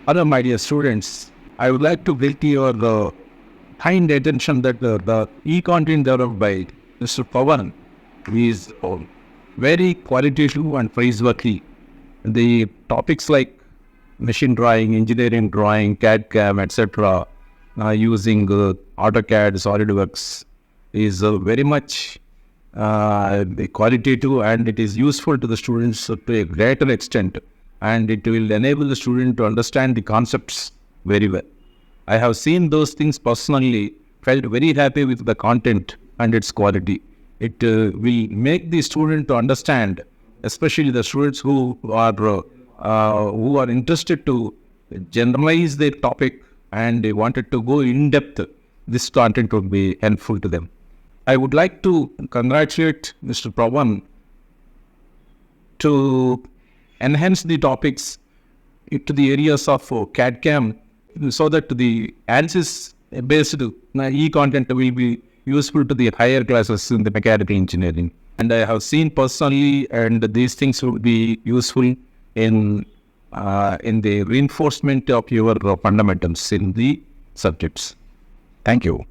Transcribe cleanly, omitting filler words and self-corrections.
Hello, my dear students. I would like to bring to your kind attention that the e-content developed by Mr. Pavan is very qualitative and praiseworthy. The topics like machine drawing, engineering drawing, CAD CAM, etc., using AUTOCAD, SOLIDWORKS is very much qualitative, and it is useful to the students to a greater extent, and it will enable the student to understand the concepts very well. I have seen those things personally, felt very happy with the content and its quality. It will make the student to understand, especially the students who are interested to generalize their topic and they wanted to go in depth. This content would be helpful to them. I would like to congratulate Mr. Pavan to enhance the topics into the areas of CAD CAM so that the ANSYS based e-content will be useful to the higher classes in the mechanical engineering. And I have seen personally, and these things will be useful in the reinforcement of your fundamentals in the subjects. Thank you.